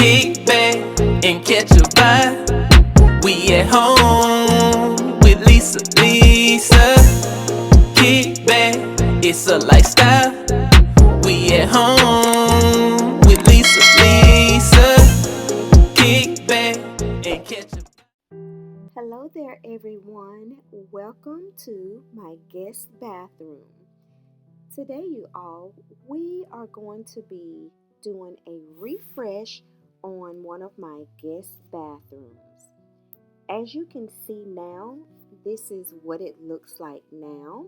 Kick back and catch a vibe. We at home with Lisa, Lisa. Kick back, it's a lifestyle. We at home with Lisa, Lisa. Kick back and catch a vibe. Hello there, everyone. Welcome to my guest bathroom. Today, you all, we are going to be doing a refresh on one of my guest bathrooms. As you can see now, this is what it looks like now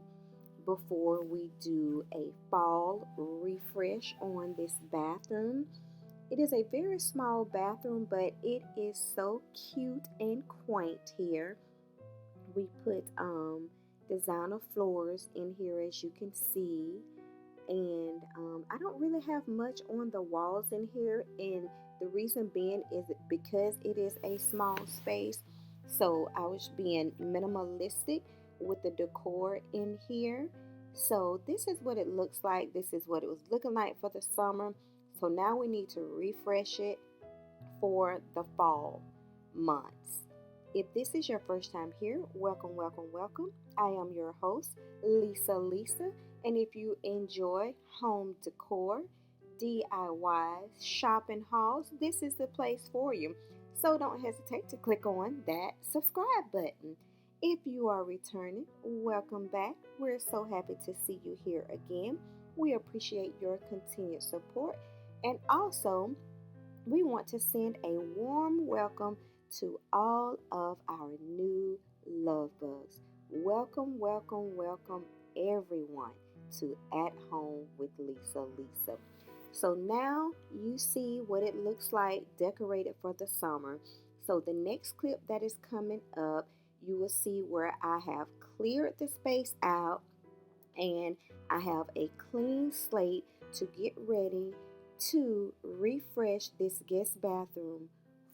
before we do a fall refresh on this bathroom. It is a very small bathroom, but it is so cute and quaint here. We put designer floors in here, as you can see, and I don't really have much on the walls in here, and the reason being is because it is a small space, so I was being minimalistic with the decor in here. So this is what it looks like. This is what it was looking like for the summer. So now we need to refresh it for the fall months. If this is your first time here, welcome, welcome, welcome. I am your host, Lisa. And if you enjoy home decor, DIYs, shopping hauls, this is the place for you. So don't hesitate to click on that subscribe button. If you are returning, welcome back. We're so happy to see you here again. We appreciate your continued support. And also, we want to send a warm welcome to all of our new love bugs. Welcome, welcome, welcome everyone to At Home with Lisa. So now you see what it looks like decorated for the summer. So the next clip that is coming up, you will see where I have cleared the space out and I have a clean slate to get ready to refresh this guest bathroom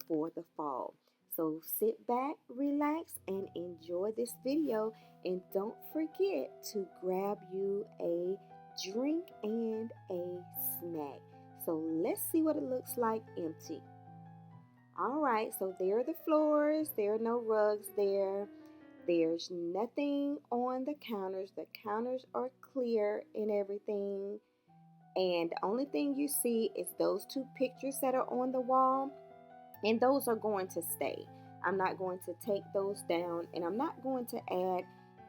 for the fall. So sit back, relax, and enjoy this video. And don't forget to grab you a drink and a snack. So let's see what it looks like empty. All right, so there are the floors. There are no rugs there. There's nothing on the counters. The counters are clear and everything. And the only thing you see is those two pictures that are on the wall. And those are going to stay. I'm not going to take those down. And I'm not going to add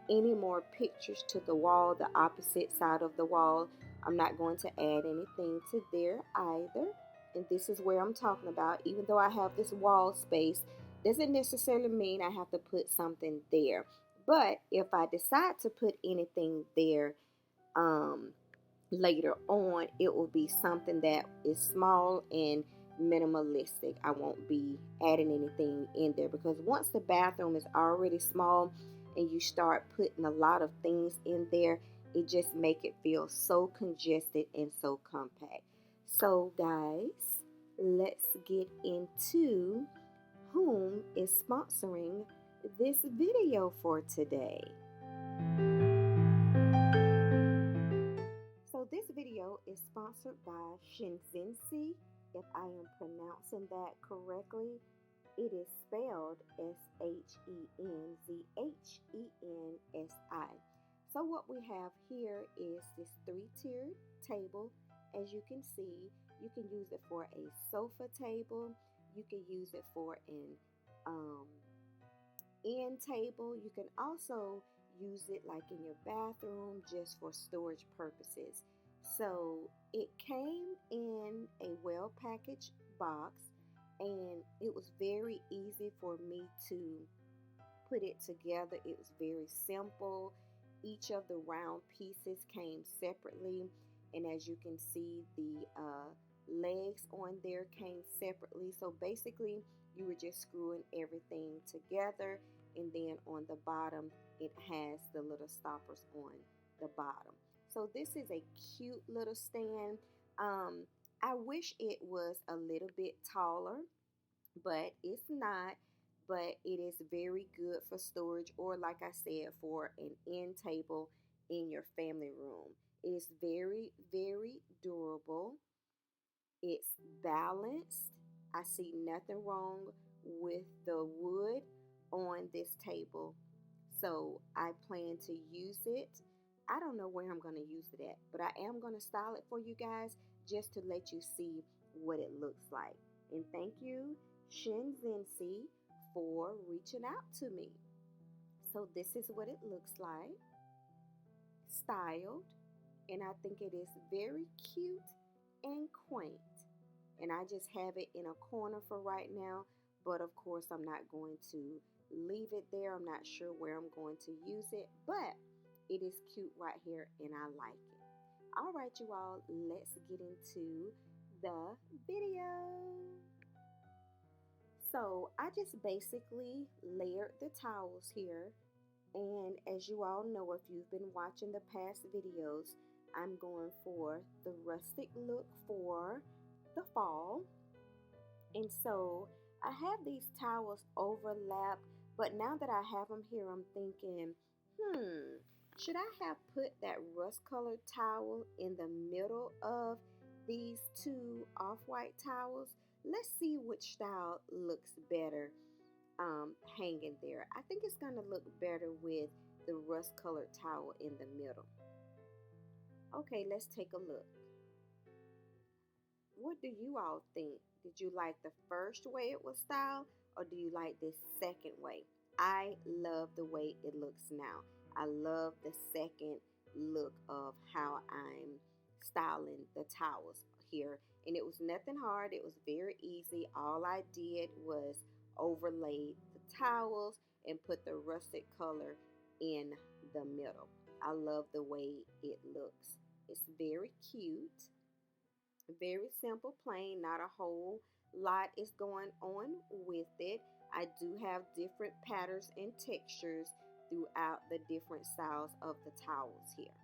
any more pictures to the wall, the opposite side of the wall. I'm not going to add anything to there either. And this is where I'm talking about. Even though I have this wall space, doesn't necessarily mean I have to put something there. But if I decide to put anything there later on, it will be something that is small and minimalistic. I won't be adding anything in there because once the bathroom is already small and you start putting a lot of things in there, it just make it feel so congested and so compact. So guys, let's get into whom is sponsoring this video for today. So this video is sponsored by Shenzensi. If I am pronouncing that correctly, it is spelled Shenzensi. So what we have here is this 3-tiered table. As you can see, you can use it for a sofa table. You can use it for an end table. You can also use it like in your bathroom just for storage purposes. So it came in a well packaged box and it was very easy for me to put it together. It was very simple. Each of the round pieces came separately, and as you can see, the legs on there came separately. So basically you were just screwing everything together, and then on the bottom it has the little stoppers on the bottom. So this is a cute little stand. I wish it was a little bit taller, but it's not. But it is very good for storage, or like I said, for an end table in your family room. It is very, very durable. It's balanced. I see nothing wrong with the wood on this table, so I plan to use it. I don't know where I'm going to use it at, but I am going to style it for you guys just to let you see what it looks like. And thank you, Shinzensi, for reaching out to me. So this is what it looks like, styled, and I think it is very cute and quaint. And I just have it in a corner for right now, but of course I'm not going to leave it there. I'm not sure where I'm going to use it, but it is cute right here and I like it. All right, you all, let's get into the video. So I just basically layered the towels here, and as you all know, if you've been watching the past videos, I'm going for the rustic look for the fall. And so I have these towels overlapped, but now that I have them here, I'm thinking, should I have put that rust colored towel in the middle of these two off-white towels? Let's see which style looks better hanging there. I think it's going to look better with the rust colored towel in the middle. Okay, let's take a look. What do you all think? Did you like the first way it was styled, or do you like this second way? I love the way it looks now. I love the second look of how I'm styling the towels here. And it was nothing hard. It was very easy. All I did was overlay the towels and put the rustic color in the middle. I love the way it looks. It's very cute. Very simple, plain, not a whole lot is going on with it. I do have different patterns and textures throughout the different styles of the towels here.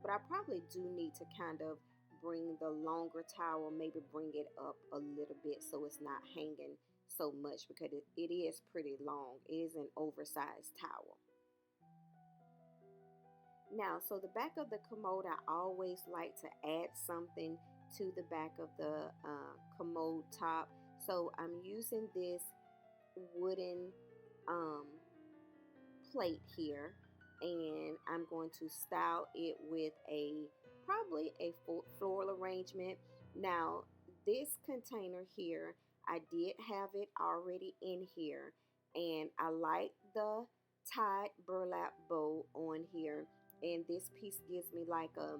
But I probably do need to kind of bring the longer towel, maybe bring it up a little bit so it's not hanging so much, because it is pretty long. It is an oversized towel. Now, so the back of the commode, I always like to add something to the back of the commode top. So I'm using this wooden plate here, and I'm going to style it with probably a floral arrangement. Now, this container here, I did have it already in here, and I like the tied burlap bow on here, and this piece gives me like a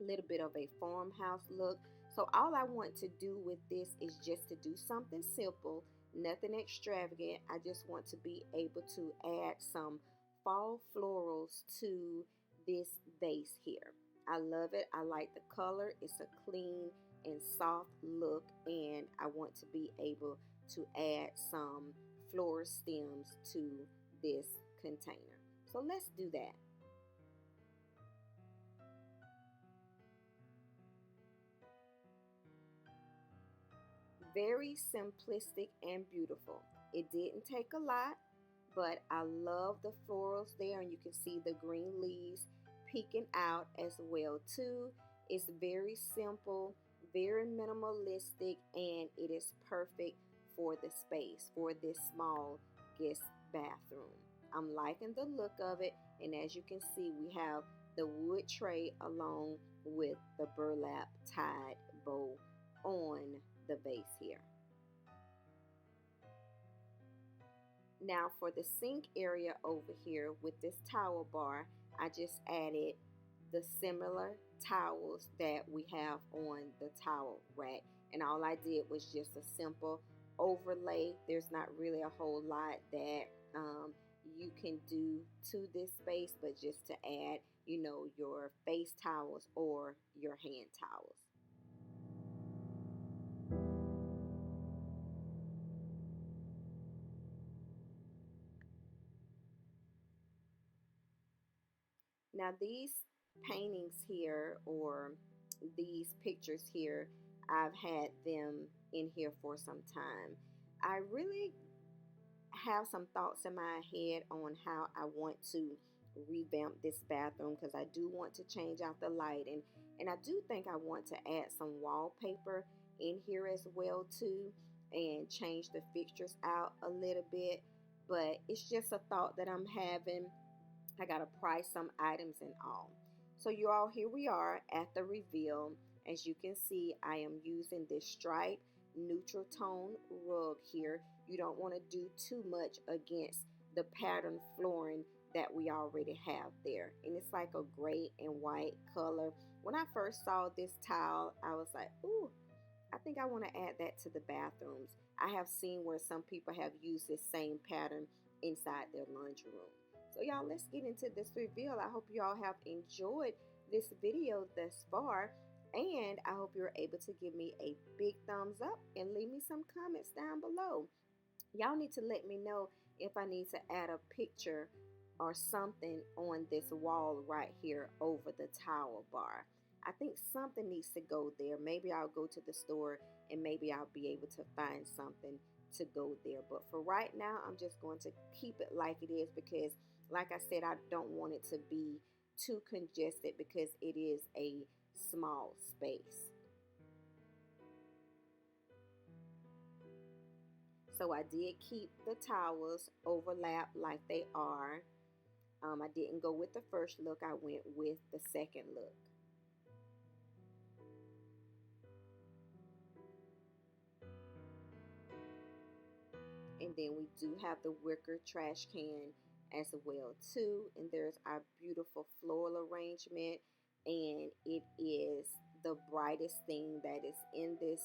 little bit of a farmhouse look. So all I want to do with this is just to do something simple, nothing extravagant. I just want to be able to add some fall florals to this base here. I love it. I like the color. It's a clean and soft look, and I want to be able to add some floral stems to this container. So let's do that. Very simplistic and beautiful. It didn't take a lot, but I love the florals there, and you can see the green leaves peeking out as well too. It's very simple, very minimalistic, and it is perfect for the space, for this small guest bathroom. I'm liking the look of it, and as you can see, we have the wood tray along with the burlap tied bow on the base here. Now for the sink area over here with this towel bar, I just added the similar towels that we have on the towel rack, and all I did was just a simple overlay. There's not really a whole lot that you can do to this space, but just to add, you know, your face towels or your hand towels. Now these paintings here, or these pictures here, I've had them in here for some time. I really have some thoughts in my head on how I want to revamp this bathroom, because I do want to change out the lighting, and I do think I want to add some wallpaper in here as well too. and change the fixtures out a little bit, but it's just a thought that I'm having. I gotta price some items and all. So you all, here we are at the reveal. As you can see, I am using this stripe neutral tone rug here. You don't want to do too much against the pattern flooring that we already have there, and it's like a gray and white color. When I first saw this tile, I was like, ooh, I think I want to add that to the bathrooms. I have seen where some people have used this same pattern inside their laundry room. So y'all, let's get into this reveal. I hope you all have enjoyed this video thus far, and I hope you're able to give me a big thumbs up and leave me some comments down below. Y'all need to let me know if I need to add a picture or something on this wall right here over the towel bar. I think something needs to go there. Maybe I'll go to the store and maybe I'll be able to find something to go there. But for right now, I'm just going to keep it like it is because, like I said, I don't want it to be too congested because it is a small space. So I did keep the towels overlapped like they are. I didn't go with the first look. I went with the second look. And then we do have the wicker trash can as well too. And there's our beautiful floral arrangement. And it is the brightest thing that is in this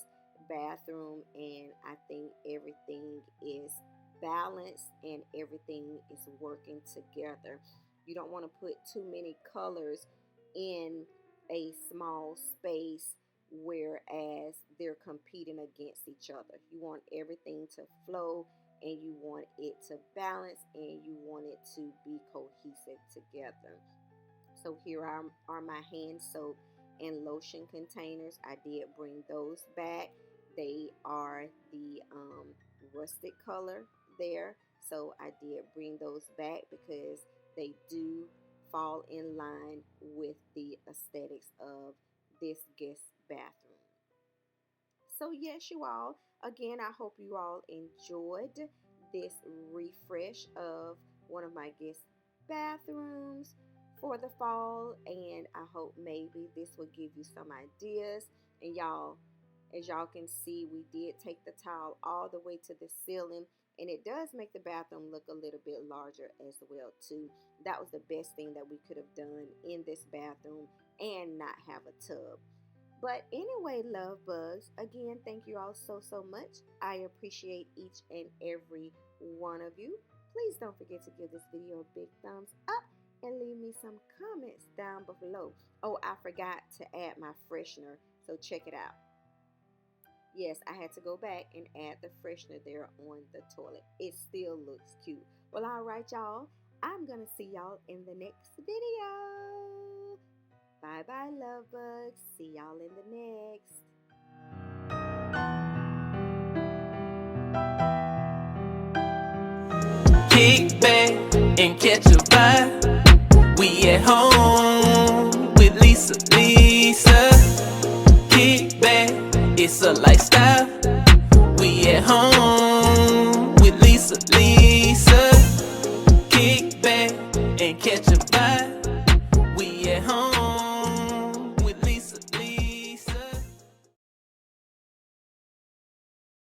bathroom. And I think everything is balanced and everything is working together. You don't want to put too many colors in a small space whereas they're competing against each other. You want everything to flow and you want it to balance and you want it to be cohesive together. So here are my hand soap and lotion containers. I did bring those back. They are the rustic color there. So I did bring those back because they do fall in line with the aesthetics of this guest bathroom. So yes, you all, again, I hope you all enjoyed this refresh of one of my guest bathrooms for the fall, and I hope maybe this will give you some ideas. And y'all, as y'all can see, we did take the tile all the way to the ceiling, and it does make the bathroom look a little bit larger as well too. That was the best thing that we could have done in this bathroom and not have a tub. But anyway, love bugs, again, thank you all so much. I appreciate each and every one of you. Please don't forget to give this video a big thumbs up and leave me some comments down below. Oh, I forgot to add my freshener, so check it out. Yes, I had to go back and add the freshener there on the toilet. It still looks cute. Well, all right, y'all. I'm going to see y'all in the next video. Bye-bye, love bugs. See y'all in the next. Kick back and catch a vibe. We at home with Lisa. Kick back, it's a lifestyle. We at home.